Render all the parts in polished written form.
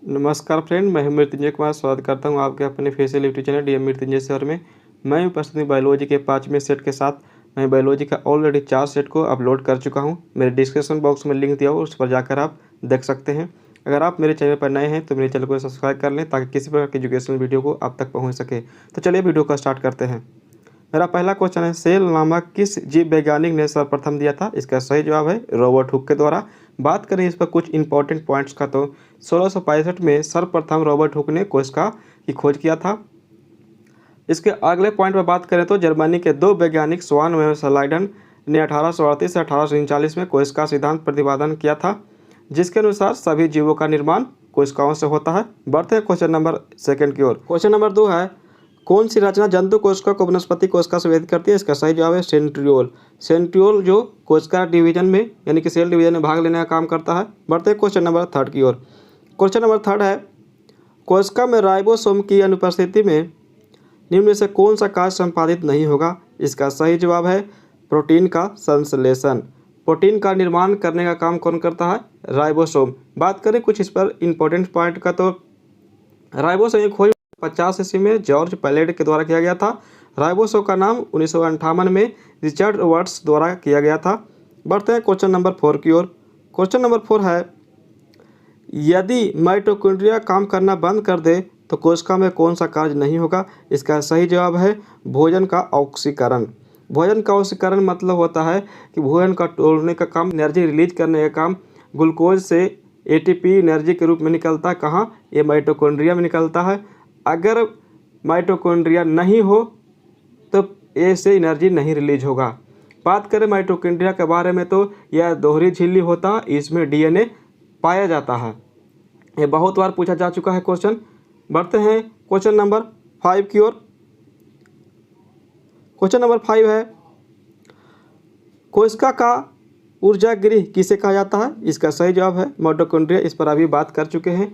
नमस्कार फ्रेंड, मैं हूं मृत्युंजय कुमार। स्वागत करता हूं आपके अपने facial YouTube channel DM Mrityunjay sir में। मैं उपस्थित हूं बायोलॉजी के 5वें सेट के साथ। मैं बायोलॉजी का ऑलरेडी 4 सेट को अपलोड कर चुका हूं। मेरे डिस्क्रिप्शन बॉक्स में लिंक दिया हो, उस पर जाकर आप देख सकते हैं। अगर आप मेरे चैनल पर नए हैं तो मेरे चैनल को सब्सक्राइब कर लें ताकि किसी प्रकार की एजुकेशनल वीडियो को आप तक पहुँच सके। तो चलिए वीडियो को स्टार्ट करते हैं। मेरा पहला क्वेश्चन है, सेल नामक किस जीव वैज्ञानिक ने सर्वप्रथम दिया था? इसका सही जवाब है रॉबर्ट हुक के द्वारा। बात करें इस पर कुछ इंपॉर्टेंट पॉइंट्स का तो 1665 में सर्वप्रथम रॉबर्ट हुक ने कोशिका की खोज किया था। इसके अगले पॉइंट पर बात करें तो जर्मनी के 2 वैज्ञानिक स्वान एवं स्लाइडन ने 1838 से 1839 में कोशिका सिद्धांत प्रतिपादन किया था, जिसके अनुसार सभी जीवों का निर्माण कोशिकाओं से होता है। बढ़ते हैं क्वेश्चन नंबर 2 की ओर। क्वेश्चन नंबर 2 है, कौन सी रचना जंतु कोशिका को वनस्पति कोशिका से विभेदित करती है? इसका सही जवाब है सेंट्रियोल। सेंट्रियोल जो कोशिका डिवीजन में यानी कि सेल डिवीजन में भाग लेने का काम करता है। बढ़ते हैं क्वेश्चन नंबर 3 की ओर। क्वेश्चन नंबर 3 है, कोशिका में राइबोसोम की अनुपस्थिति में निम्न में से कौन सा कार्य संपादित नहीं होगा? इसका सही जवाब है प्रोटीन का संश्लेषण। प्रोटीन का निर्माण करने का काम कौन करता है? राइबोसोम। बात करें कुछ इस पर इंपॉर्टेंट पॉइंट का तो राइबोसोम की खोज 50 ईस्वी में जॉर्ज पैलेड के द्वारा किया गया था। राइबोसोम का नाम 1958 में रिचर्ड वर्ट्स द्वारा किया गया था। बढ़ते हैं क्वेश्चन नंबर 4 की ओर। क्वेश्चन नंबर 4 है, यदि माइटोकॉन्ड्रिया काम करना बंद कर दे तो कोशिका में कौन सा कार्य नहीं होगा? इसका सही जवाब है भोजन का ऑक्सीकरण। भोजन का ऑक्सीकरण मतलब होता है कि भोजन का तोड़ने का काम, एनर्जी रिलीज करने का काम ग्लूकोज से एटीपी एनर्जी के रूप में निकलता है। कहाँ? ये माइटोकॉन्ड्रिया में निकलता है। अगर माइटोकॉन्ड्रिया नहीं हो तो ऐसे एनर्जी नहीं रिलीज होगा। बात करें माइटोकॉन्ड्रिया के बारे में तो यह दोहरी झिल्ली होता है, इसमें डीएनए पाया जाता है। ये बहुत बार पूछा जा चुका है क्वेश्चन। बढ़ते हैं क्वेश्चन नंबर 5 की ओर। क्वेश्चन नंबर 5 है, कोशिका का ऊर्जा गृह किसे कहा जाता है? इसका सही जवाब है माइटोकॉन्ड्रिया। इस पर अभी बात कर चुके हैं।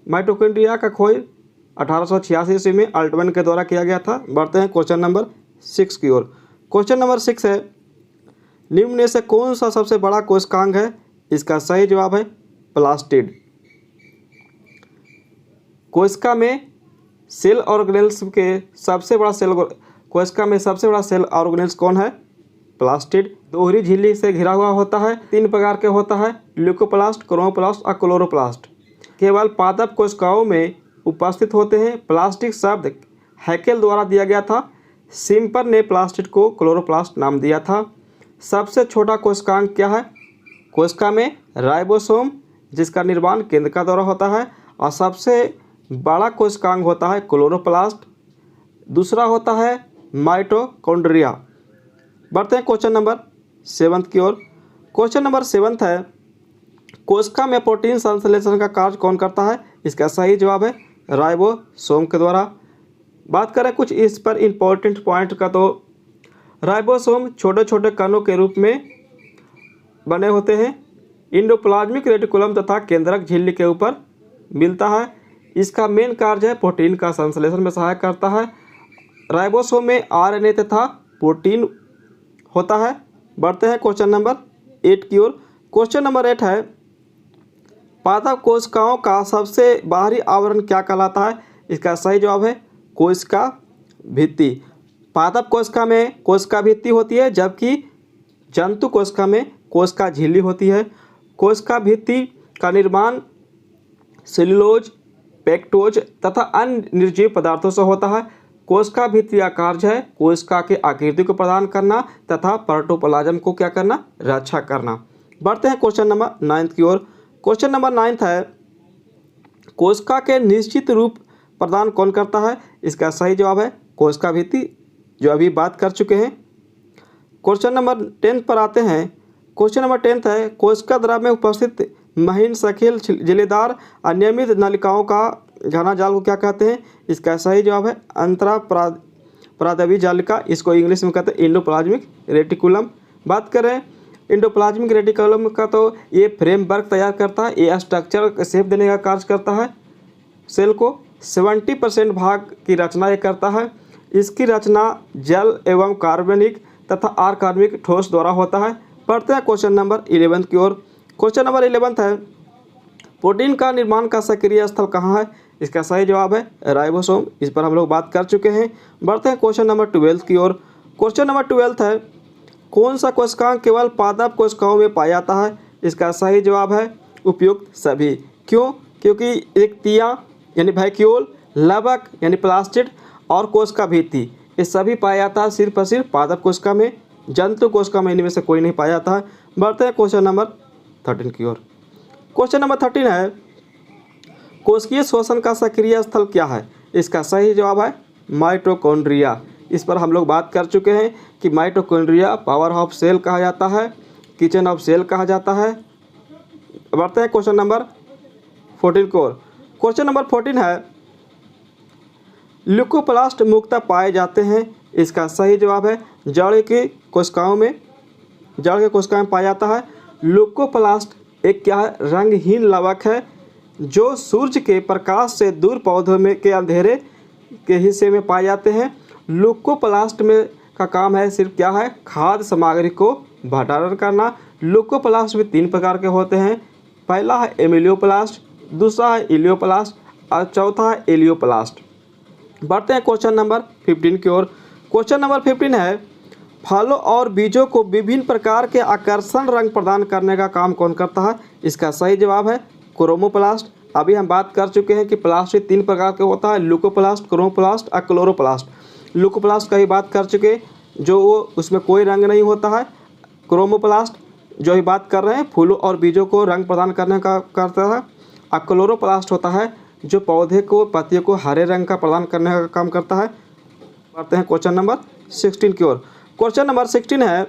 माइटोकॉन्ड्रिया का खोज 1886 ईस्वी में अल्टमैन के द्वारा किया गया था। बढ़ते हैं क्वेश्चन नंबर 6 की ओर। क्वेश्चन नंबर 6 है, निम्न में से कौन सा सबसे बड़ा कोशिकांग है? इसका सही जवाब है प्लास्टिड। कोशिका में सेल ऑर्गेनेल्स के सबसे बड़ा कोशिका में सबसे बड़ा सेल ऑर्गेनेल्स कौन है? प्लास्टिड। दोहरी झिल्ली से घिरा हुआ होता है। 3 प्रकार के होता है, ल्यूकोप्लास्ट, क्रोमोप्लास्ट और क्लोरोप्लास्ट। केवल पादप कोशिकाओं में उपस्थित होते हैं। प्लास्टिक शब्द हैकेल द्वारा दिया गया था। सिम्पर ने प्लास्टिड को क्लोरोप्लास्ट नाम दिया था। सबसे छोटा कोशिकांग क्या है? कोशिका में राइबोसोम, जिसका निर्माण केंद्रिका द्वारा होता है। और सबसे बड़ा कोशिकांग होता है क्लोरोप्लास्ट। दूसरा होता है माइटोकॉन्ड्रिया। बढ़ते हैं क्वेश्चन नंबर 7 की ओर। क्वेश्चन नंबर 7 है, कोशिका में प्रोटीन संश्लेषण का कार्य कौन करता है? इसका सही जवाब है राइबोसोम के द्वारा। बात करें कुछ इस पर इंपॉर्टेंट पॉइंट का तो राइबोसोम छोटे छोटे कणों के रूप में बने होते हैं। इंडोप्लाज्मिक रेटिकुलम तथा केंद्रक झिल्ली के ऊपर मिलता है। इसका मेन कार्य है प्रोटीन का संश्लेषण में सहायक करता है। राइबोसोम में आरएनए तथा प्रोटीन होता है। बढ़ते हैं क्वेश्चन नंबर 8 की ओर। क्वेश्चन नंबर 8 है, पादप कोशिकाओं का सबसे बाहरी आवरण क्या कहलाता है? इसका सही जवाब है कोशिका भित्ति। पादप कोशिका में कोशिका भित्ति होती है, जबकि जंतु कोशिका में कोशिका झिल्ली होती है। कोशिका भित्ति का निर्माण सेल्यूलोज, पेक्टोज तथा अन्य निर्जीव पदार्थों से होता है। कोशिका भित्ति का कार्य है कोशिका के आकृति को प्रदान करना तथा प्रोटोप्लाज्म को क्या करना? रक्षा करना। बढ़ते हैं क्वेश्चन नंबर 9 की ओर। क्वेश्चन नंबर 9 है, कोशिका के निश्चित रूप प्रदान कौन करता है? इसका सही जवाब है कोशिका भित्ति, जो अभी बात कर चुके हैं। क्वेश्चन नंबर 10 पर आते हैं। क्वेश्चन नंबर 10 है, कोशिका द्रव में उपस्थित महीन सखील झिल्लीदार अनियमित नलिकाओं का घना जाल को क्या कहते हैं? इसका सही जवाब है अंतरा प्रादवी जालिका। इसको इंग्लिश में कहते हैं इंडोप्लाज्मिक रेटिकुलम। बात करें इंडोप्लाज्मिक रेटिकुलम का तो ये फ्रेमवर्क तैयार करता है। ये स्ट्रक्चर शेप देने का कार्य करता है। सेल को 70% भाग की रचना ये करता है। इसकी रचना जल एवं कार्बनिक तथा अकार्बनिक ठोस द्वारा होता है। बढ़ते हैं क्वेश्चन नंबर 11 की ओर। क्वेश्चन नंबर 11 है, प्रोटीन का निर्माण का सक्रिय स्थल कहाँ है? इसका सही जवाब है राइबोसोम। इस पर हम लोग बात कर चुके हैं। बढ़ते हैं क्वेश्चन नंबर 12 की ओर। क्वेश्चन नंबर 12 है, कौन सा कोशिकांग केवल पादप कोशिकाओं में पाया जाता है? इसका सही जवाब है उपयुक्त सभी। क्यों? क्योंकि रिक्तियाँ यानी वैक्यूल, लवक यानी प्लास्टिड और कोशिका भित्ति, ये सभी पाया जाता है सिर्फ और सिर्फ पादप कोशिका में। जंतु कोशिका में इनमें से कोई नहीं पाया जाता है। बढ़ते हैं क्वेश्चन नंबर 13 की ओर। क्वेश्चन नंबर 13 है, कोशिकीय श्वसन का सक्रिय स्थल क्या है? इसका सही जवाब है माइटोकॉन्ड्रिया। इस पर हम लोग बात कर चुके हैं कि माइटोकॉन्ड्रिया पावर ऑफ सेल कहा जाता है, किचन ऑफ सेल कहा जाता है। बढ़ते हैं क्वेश्चन नंबर 14 की ओर। क्वेश्चन नंबर 14 है, ल्यूकोप्लास्ट मुक्तः पाए जाते हैं? इसका सही जवाब है जड़ की कोशिकाओं में, जड़ के कोशिकाओं में पाया जाता है। ल्यूकोप्लास्ट एक क्या है? रंगहीन लवक है जो सूर्य के प्रकाश से दूर पौधों में के अंधेरे के हिस्से में पाए जाते हैं। ल्यूकोप्लास्ट में का काम है सिर्फ क्या है? खाद्य सामग्री को भंडारण करना। ल्यूकोप्लास्ट भी 3 प्रकार के होते हैं। पहला है एमिलियोप्लास्ट, दूसरा है इलियोप्लास्ट और चौथा है एलियोप्लास्ट। बढ़ते हैं क्वेश्चन नंबर 15 की ओर। क्वेश्चन नंबर 15 है, फलों और बीजों को विभिन्न प्रकार के आकर्षण रंग प्रदान करने का काम कौन करता है? इसका सही जवाब है क्रोमोप्लास्ट। अभी हम बात कर चुके हैं कि प्लास्टिक 3 प्रकार के होता है, ल्यूकोप्लास्ट, क्रोमोप्लास्ट और क्लोरोप्लास्ट। ल्यूकोप्लास्ट का ही बात कर चुके, जो वो उसमें कोई रंग नहीं होता है। क्रोमोप्लास्ट जो ही बात कर रहे हैं फूलों और बीजों को रंग प्रदान करने का करता है। और क्लोरोप्लास्ट होता है जो पौधे को पत्तियों को हरे रंग का प्रदान करने का काम करता है। बढ़ते हैं क्वेश्चन नंबर 16 की ओर। क्वेश्चन नंबर 16 है,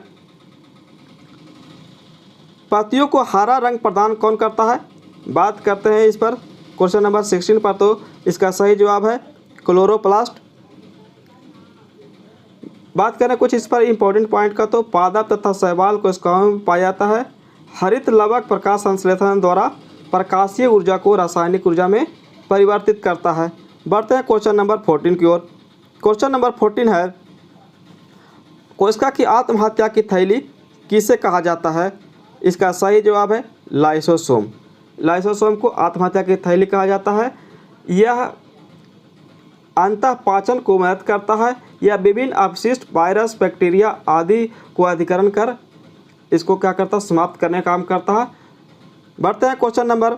पत्तियों को हरा रंग प्रदान कौन करता है? बात करते हैं इस पर क्वेश्चन नंबर 16 पर, तो इसका सही जवाब है क्लोरोप्लास्ट। बात करें कुछ इस पर इंपॉर्टेंट पॉइंट का, तो पादप तथा शैवाल कोशिकाओं में पाया जाता है। हरित लवक प्रकाश संश्लेषण द्वारा प्रकाशीय ऊर्जा को रासायनिक ऊर्जा में परिवर्तित करता है। बढ़ते हैं क्वेश्चन नंबर 14 की ओर। क्वेश्चन नंबर 14 है, कोशिका की आत्महत्या की थैली किसे कहा जाता है? इसका सही जवाब है लाइसोसोम। लाइसोसोम को आत्महत्या की थैली कहा जाता है। यह अंतःपाचन को मदद करता है। यह विभिन्न अपशिष्ट वायरस, बैक्टीरिया आदि को अधिकरण कर इसको क्या करता है? समाप्त करने का काम करता है। बढ़ते हैं क्वेश्चन नंबर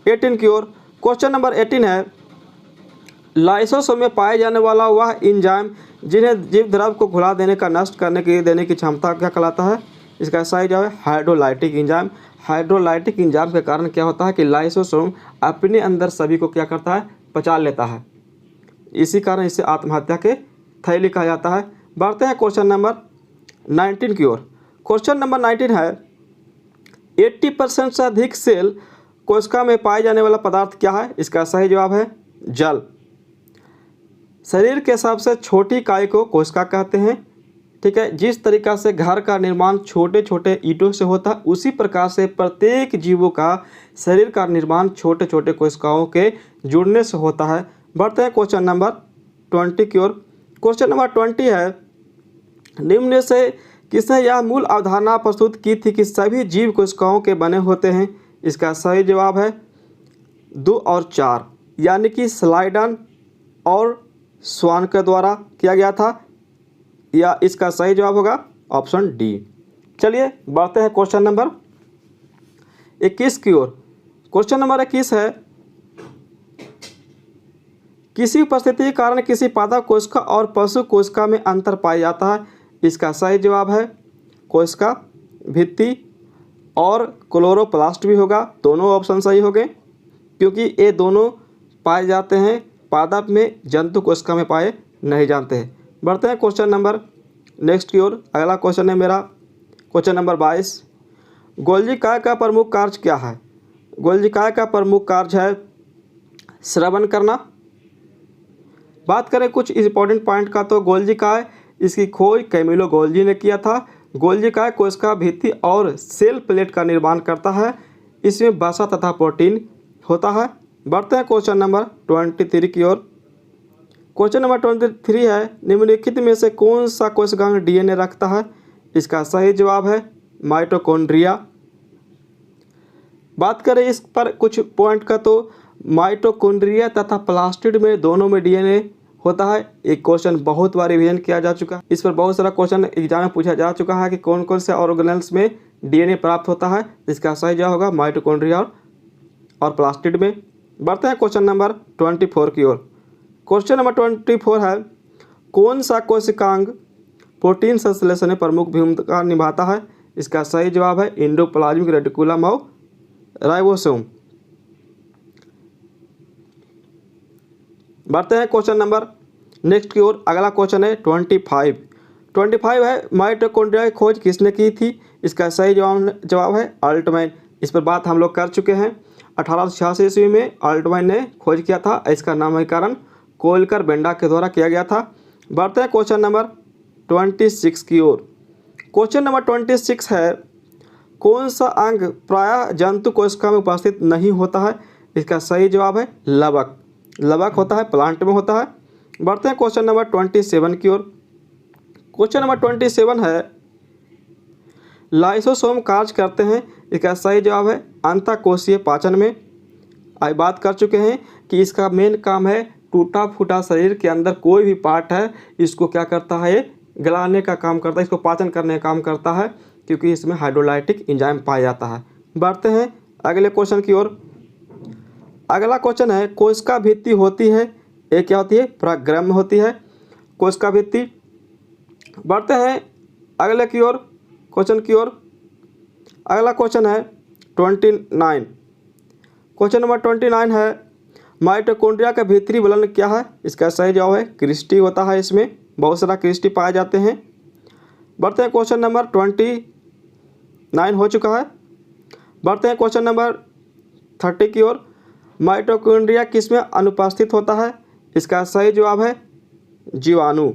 18 की ओर। क्वेश्चन नंबर 18 है, लाइसोसोम में पाए जाने वाला वह एंजाइम जिन्हें जीव द्रव को घुला देने का नष्ट करने की देने की क्षमता क्या कहलाता है? इसका सही जवाब है हाइड्रोलाइटिक एंजाइम। हाइड्रोलाइटिक एंजाइम के कारण क्या होता है कि लाइसोसोम अपने अंदर सभी को क्या करता है? पचा लेता है। इसी कारण इसे आत्महत्या के थैली कहा जाता है। बढ़ते हैं क्वेश्चन नंबर 19 की ओर। क्वेश्चन नंबर 19 है, 80% से अधिक सेल कोशिका में पाए जाने वाला पदार्थ क्या है? इसका सही जवाब है जल। शरीर के सबसे छोटी इकाई को कोशिका कहते हैं। ठीक है, जिस तरीका से घर का निर्माण छोटे छोटे ईंटों से होता है, उसी प्रकार से प्रत्येक जीवों का शरीर का निर्माण छोटे छोटे कोशिकाओं के जुड़ने से होता है। बढ़ते हैं क्वेश्चन नंबर 20 की ओर। क्वेश्चन नंबर 20 है, निम्न में से किसने यह मूल अवधारणा प्रस्तुत की थी कि सभी जीव कोशिकाओं के बने होते हैं? इसका सही जवाब है 2 और 4, यानी कि स्लाइडन और स्वान के द्वारा किया गया था, या इसका सही जवाब होगा ऑप्शन डी। चलिए बढ़ते हैं क्वेश्चन नंबर 21 की ओर। क्वेश्चन नंबर 21 है, किसी परिस्थिति के कारण किसी पादप कोशिका और पशु कोशिका में अंतर पाया जाता है? इसका सही जवाब है कोशिका भित्ति और क्लोरोप्लास्ट भी होगा। दोनों ऑप्शन सही हो गए क्योंकि ये दोनों पाए जाते हैं पादप में, जंतु कोशिका में पाए नहीं जाते हैं। बढ़ते हैं क्वेश्चन नंबर नेक्स्ट की ओर। अगला क्वेश्चन है मेरा क्वेश्चन नंबर 22, गोल्जी काय का प्रमुख कार्य क्या है? गोल्जी काय का प्रमुख कार्य है श्रवण करना। बात करें कुछ इंपॉर्टेंट पॉइंट का, तो गोल्जी काय इसकी खोज कैमिलो गोल्जी ने किया था। गोल्जी काय कोशिका भित्ति और सेल प्लेट का निर्माण करता है। इसमें वसा तथा प्रोटीन होता है। बढ़ते हैं क्वेश्चन नंबर 23 की ओर। क्वेश्चन नंबर 23 है, निम्नलिखित में से कौन सा कोशिकांग डीएनए रखता है? इसका सही जवाब है माइटोकॉन्ड्रिया। बात करें इस पर कुछ पॉइंट का तो माइटोकॉन्ड्रिया तथा प्लास्टिड में दोनों में डीएनए होता है। एक क्वेश्चन बहुत बार रिवीजन किया जा चुका है, इस पर बहुत सारा क्वेश्चन एग्जाम में पूछा जा चुका है कि कौन कौन से ऑर्गेनेल्स में डीएनए प्राप्त होता है। इसका सही जवाब होगा माइटोकॉन्ड्रिया और प्लास्टिड में। बढ़ते हैं क्वेश्चन नंबर 24 की ओर। क्वेश्चन नंबर 24 है, कौन सा कोशिकांग प्रोटीन संश्लेषण में प्रमुख भूमिका निभाता है। इसका सही जवाब है एंडोप्लाज्मिक रेटिकुलम और राइबोसोम। बढ़ते हैं क्वेश्चन नंबर नेक्स्ट की ओर। अगला क्वेश्चन है 25 है, माइटोकॉन्ड्रिया की खोज किसने की थी। इसका सही जवाब है अल्टमैन। इस पर बात हम लोग कर चुके हैं। 1886 ईस्वी में अल्टमैन ने खोज किया था। इसका नामकरण कोलकर बेंडा के द्वारा किया गया था। बढ़ते हैं क्वेश्चन नंबर 26 की ओर। क्वेश्चन नंबर 26 है, कौन सा अंग प्रायः जंतु कोशिका में उपस्थित नहीं होता है। इसका सही जवाब है लवक। लवक होता है, प्लांट में होता है। बढ़ते हैं क्वेश्चन नंबर 27 की ओर। क्वेश्चन नंबर 27 है, लाइसोसोम कार्य करते हैं। इसका सही जवाब है अंतःकोशीय पाचन में। आज बात कर चुके हैं कि इसका मेन काम है टूटा फूटा शरीर के अंदर कोई भी पार्ट है इसको क्या करता है, ये गलाने का काम करता है, इसको पाचन करने का काम करता है, क्योंकि इसमें हाइड्रोलाइटिक एंजाइम पाया जाता है। बढ़ते हैं अगले क्वेश्चन की ओर। अगला क्वेश्चन है, कोशिका भित्ति होती है, ये क्या होती है, प्रग्रम होती है कोशिका भित्ति। बढ़ते हैं अगले की ओर, क्वेश्चन की ओर। अगला क्वेश्चन है 29। क्वेश्चन नंबर 29 है, माइटोकॉन्ड्रिया का भीतरी बलन क्या है। इसका सही जवाब है क्रिस्टी होता है, इसमें बहुत सारा क्रिस्टी पाए जाते हैं। बढ़ते हैं क्वेश्चन नंबर 29 हो चुका है। बढ़ते हैं क्वेश्चन नंबर 30 की ओर। माइटोकॉन्ड्रिया किस में अनुपस्थित होता है। इसका सही जवाब है जीवाणु।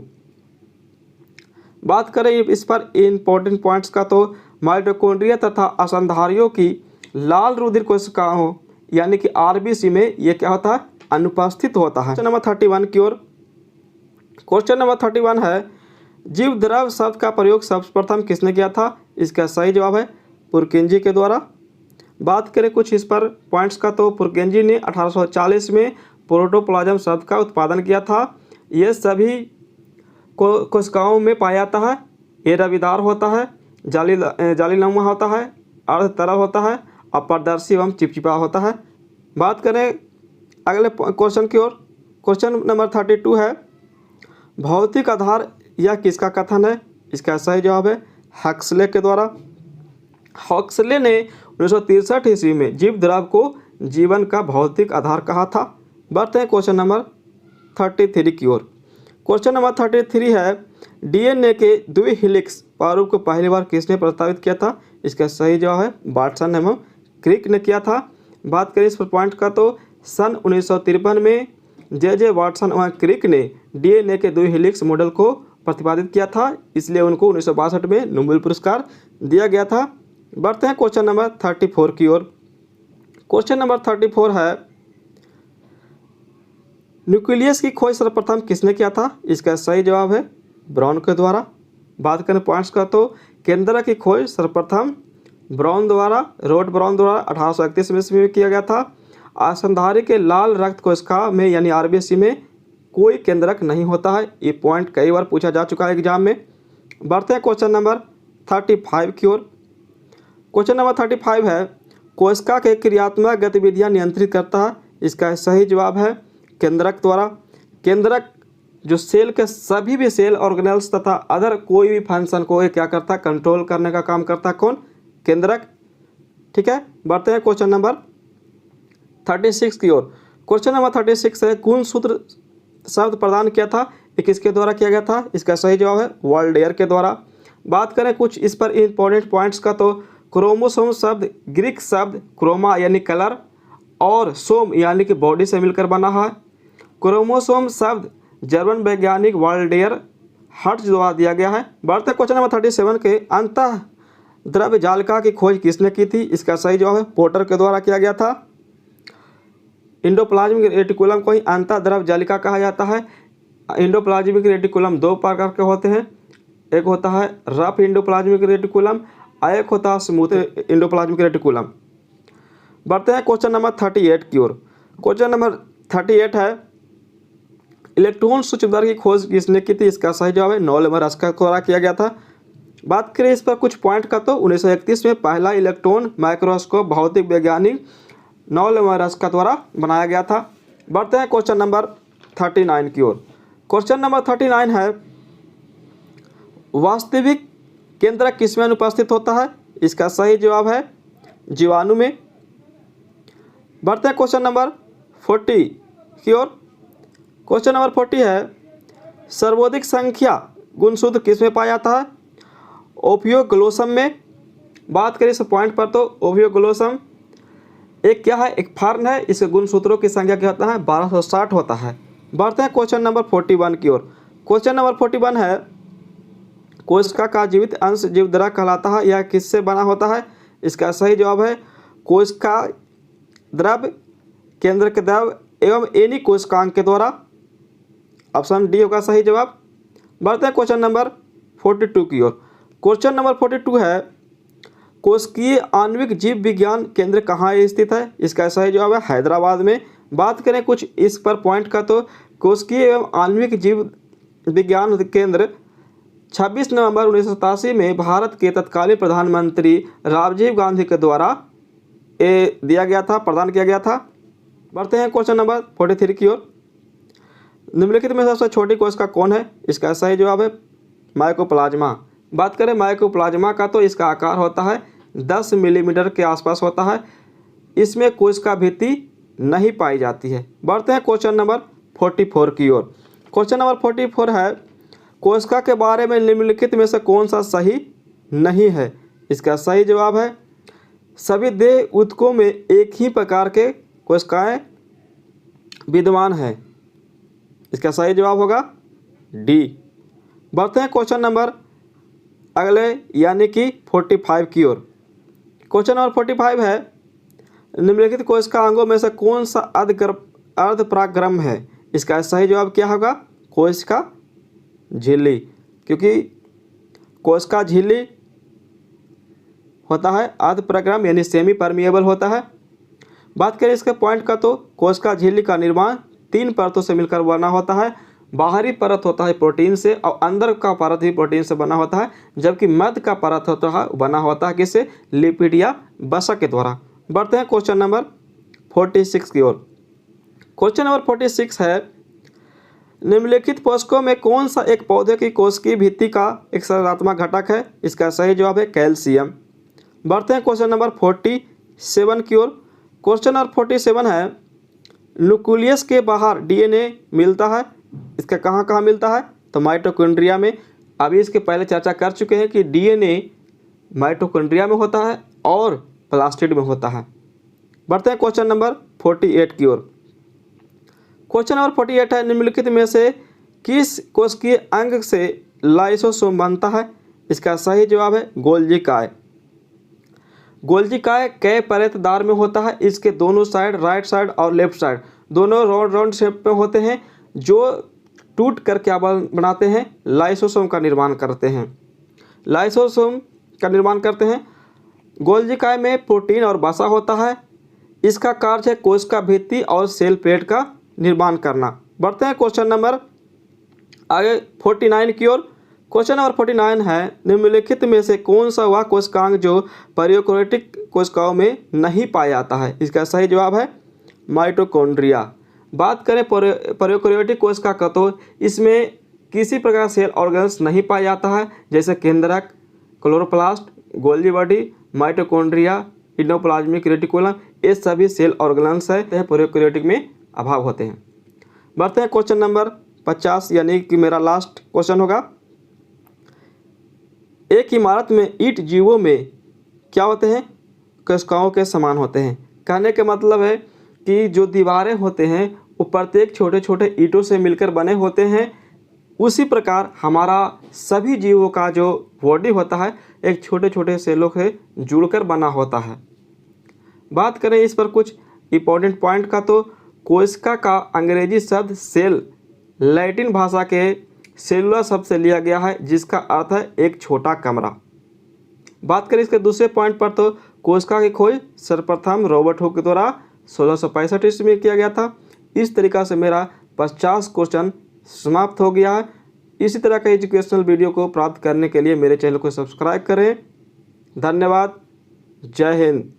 बात करें इस पर इम्पोर्टेंट पॉइंट्स का तो माइटोकॉन्ड्रिया तथा असंधारियों की लाल रुधिर कोशिकाओं यानी कि आरबीसी में ये क्या होता है, अनुपस्थित होता है। क्वेश्चन नंबर 31 की ओर। क्वेश्चन नंबर 31 है, जीव द्रव शब्द का प्रयोग सर्वप्रथम किसने किया था। इसका सही जवाब है पुरकिंजी के द्वारा। बात करें कुछ इस पर पॉइंट्स का तो पुरकिंजी ने 1840 में प्रोटोप्लाज्म शब्द का उत्पादन किया था। ये सभी कोशिकाओं में पाया जाता है। ये रविदार होता है, जालीनुमा होता है, अर्ध तरल होता है, अपारदर्शी एवं चिपचिपा होता है। बात करें अगले क्वेश्चन की ओर। क्वेश्चन नंबर 32 है, भौतिक आधार यह किसका कथन है। इसका सही जवाब है हक्सले के द्वारा। हक्सले ने 1963 ईस्वी में जीव द्रव को जीवन का भौतिक आधार कहा था। बढ़ते हैं क्वेश्चन नंबर 33 की ओर। क्वेश्चन नंबर 33 है, डीएनए के द्विहेलिक्स प्रारूप को पहली बार किसने प्रस्तावित किया था। इसका सही जवाब है वाटसन एवं क्रिक ने किया था। बात करें इस पर पॉइंट का तो सन 1953 में जे वाटसन एवं क्रिक ने डीएनए के द्विहेलिक्स मॉडल को प्रतिपादित किया था, इसलिए उनको 1962 में नोबेल पुरस्कार दिया गया था। बढ़ते हैं क्वेश्चन नंबर 34 की ओर। क्वेश्चन नंबर 34 है, न्यूक्लियस की खोज सर्वप्रथम किसने किया था। इसका सही जवाब है ब्राउन के द्वारा। बात करें पॉइंट्स का तो केंद्रक की खोज सर्वप्रथम ब्राउन द्वारा, रॉड ब्राउन द्वारा 1831 ईस्वी में किया गया था। असंधारी के लाल रक्त कोशिका में यानी आरबीसी में कोई केंद्रक नहीं होता है। ये पॉइंट कई बार पूछा जा चुका है एग्जाम में। बढ़ते हैं क्वेश्चन नंबर 35 की ओर। क्वेश्चन नंबर 35 है, कोशिका के क्रियात्मक गतिविधियां नियंत्रित करता है। इसका सही जवाब है केंद्रक द्वारा। केंद्रक जो सेल के सभी भी सेल ऑर्गेनेल्स तथा अदर कोई भी फंक्शन को ये क्या करता है, कंट्रोल करने का काम करता है कौन, केंद्रक। ठीक है, बढ़ते हैं क्वेश्चन नंबर 36 की ओर। क्वेश्चन नंबर 36 है, कौन सूत्र शब्द प्रदान किया था, ये किसके द्वारा किया गया था। इसका सही जवाब है वाल्डेयर के द्वारा। बात करें कुछ इस पर इंपॉर्टेंट पॉइंट्स का तो क्रोमोसोम शब्द ग्रीक शब्द क्रोमा यानी कलर और सोम यानी कि बॉडी से मिलकर बना है। क्रोमोसोम शब्द जर्मन वैज्ञानिक वाल्डेयर हर्ट्ज द्वारा दिया गया है। बढ़ते क्वेश्चन नंबर 37 के, अंतः द्रव्य जालिका की खोज किसने की थी। इसका सही जवाब है पोर्टर के द्वारा किया गया था। एंडोप्लाज्मिक रेटिकुलम को ही अंतः द्रव्य जालिका कहा जाता है। एंडोप्लाज्मिक रेटिकुलम दो प्रकार के होते हैं, एक होता है रफ एंडोप्लाज्मिक रेटिकुलम, एक होता है स्मूथ एंडोप्लाज्मिक रेटिकुलम। बढ़ते हैं क्वेश्चन नंबर 38 की ओर। क्वेश्चन नंबर 38 है इलेक्ट्रॉन सूक्ष्मदर्श की खोज किसने की थी? इसका सही जवाब है नॉलेमर रस्का द्वारा किया गया था। बात करें इस पर कुछ पॉइंट का तो 1931 में पहला इलेक्ट्रॉन माइक्रोस्कोप भौतिक वैज्ञानिक नॉलेमर रस्का द्वारा बनाया गया था। बढ़ते हैं क्वेश्चन नंबर 39 की ओर। क्वेश्चन नंबर 39 है वास्तविक केंद्रक किसमें अनुपस्थित होता है? इसका सही जवाब है जीवाणु में। बढ़ते हैं क्वेश्चन नंबर 40 की ओर। क्वेश्चन नंबर 40 है सर्वाधिक संख्या गुणसूत्र किसमें पाया जाता है? ओफियोग्लोसम में। बात करें इस पॉइंट पर तो ओफियोग्लोसम एक क्या है? एक फर्न है। इसके गुणसूत्रों की संख्या क्या होता है? 1260 होता है। बढ़ते हैं क्वेश्चन नंबर 41 की ओर। क्वेश्चन नंबर 41 है कोशिका का जीवित अंश जीवद्रव्य कहलाता है। यह किससे बना होता है? इसका सही जवाब है कोशिका द्रव्य, केंद्र के द्रव्य एवं एनी कोशिकांग के द्वारा। ऑप्शन डी होगा सही जवाब। बढ़ते हैं क्वेश्चन नंबर 42 की ओर। क्वेश्चन नंबर 42 है कोशिकीय आणविक जीव विज्ञान केंद्र कहाँ स्थित है? इसका सही जवाब है हैदराबाद में। बात करें कुछ इस पर पॉइंट का तो कोशिकीय एवं आणविक जीव विज्ञान केंद्र 26 नवंबर 1987 में भारत के तत्कालीन प्रधानमंत्री राजीव गांधी के द्वारा दिया गया था, प्रदान किया गया था। बढ़ते हैं क्वेश्चन नंबर 43 की ओर। निम्नलिखित में सबसे छोटी कोशिका कौन है? इसका सही जवाब है माइकोप्लाज्मा। बात करें माइकोप्लाज्मा का तो इसका आकार होता है 10 मिलीमीटर के आसपास होता है। इसमें कोशिका भित्ति नहीं पाई जाती है। बढ़ते हैं क्वेश्चन नंबर 44 की ओर। क्वेश्चन नंबर 44 है कोशिका के बारे में निम्नलिखित में से कौन सा सही नहीं है? इसका सही जवाब है सभी देह ऊतकों में एक ही प्रकार के कोशिकाएं विद्यमान है। इसका सही जवाब होगा डी। बढ़ते हैं क्वेश्चन नंबर अगले यानी कि 45 की ओर। क्वेश्चन नंबर 45 है निम्नलिखित कोशिका अंगों में से कौन सा अर्धपरागग्रम है? इसका सही जवाब क्या होगा? कोशिका झिल्ली, क्योंकि कोशिका झिल्ली होता है अर्धपरागग्रम यानी सेमी परमिएबल होता है। बात करें इसके पॉइंट का तो कोशिका झिल्ली का निर्माण 3 परतों से मिलकर बना होता है। बाहरी परत होता है प्रोटीन से और अंदर का परत भी प्रोटीन से बना होता है, जबकि मध्य का परत होता है बना होता है किससे? लिपिड या वसा के द्वारा। बढ़ते हैं क्वेश्चन नंबर 46 की ओर। क्वेश्चन नंबर 46 है निम्नलिखित पोषकों में कौन सा एक पौधे की कोशिकीय भित्ति का एक सकारात्मक घटक है? इसका सही जवाब है कैल्शियम। बढ़ते हैं क्वेश्चन नंबर 47 की ओर। क्वेश्चन नंबर 47 है न्यूक्लियस के बाहर डीएनए मिलता है। इसका कहाँ कहाँ मिलता है? तो माइटोकॉन्ड्रिया में। अभी इसके पहले चर्चा कर चुके हैं कि डीएनए माइटोकॉन्ड्रिया में होता है और प्लास्टिड में होता है। बढ़ते हैं क्वेश्चन नंबर 48 की ओर। क्वेश्चन नंबर 48 है निम्नलिखित में से किस कोशिकीय अंग से लाइसोसोम बनता है? इसका सही जवाब है गोल्जी काय। गोल्जी काय कई परतदार में होता है। इसके दोनों साइड राइट साइड और लेफ्ट साइड दोनों राउंड शेप में होते हैं जो टूट कर क्या बनाते हैं? लाइसोसोम का निर्माण करते हैं। लाइसोसोम का निर्माण करते हैं। गोल्जी काय में प्रोटीन और वसा होता है। इसका कार्य है कोशिका भित्ति और सेल प्लेट का निर्माण करना। बढ़ते हैं क्वेश्चन नंबर आगे 49 की ओर। क्वेश्चन नंबर 49 है निम्नलिखित में से कौन सा वह कोशिकांग जो प्रोकैरियोटिक कोशिकाओं में नहीं पाया जाता है? इसका सही जवाब है माइटोकॉन्ड्रिया। बात करें प्रोकैरियोटिक कोशिका का तो इसमें किसी प्रकार सेल ऑर्गन्स नहीं पाया जाता है, जैसे केंद्रक, chloroplast, Golgi body, mitochondria, endoplasmic reticulum, ये सभी सेल ऑर्गन्स है प्रोकैरियोटिक में अभाव होते हैं। बढ़ते हैं क्वेश्चन नंबर 50 यानी कि मेरा लास्ट क्वेश्चन होगा। एक इमारत में ईंट जीवों में क्या होते हैं? कोशिकाओं के समान होते हैं। कहने का मतलब है कि जो दीवारें होते हैं वो प्रत्येक छोटे छोटे ईंटों से मिलकर बने होते हैं। उसी प्रकार हमारा सभी जीवों का जो बॉडी होता है एक छोटे छोटे सेलों से जुड़कर बना होता है। बात करें इस पर कुछ इंपॉर्टेंट पॉइंट का तो कोशिका का अंग्रेजी शब्द सेल लैटिन भाषा के सेलुलर शब्द से लिया गया है, जिसका अर्थ है एक छोटा कमरा। बात करें इसके दूसरे पॉइंट पर तो कोशिका की खोज सर्वप्रथम रॉबर्ट हुक के द्वारा 1665 ईस्वी में किया गया था। इस तरीक़ा से मेरा 50 क्वेश्चन समाप्त हो गया है। इसी तरह के एजुकेशनल वीडियो को प्राप्त करने के लिए मेरे चैनल को सब्सक्राइब करें। धन्यवाद। जय हिंद।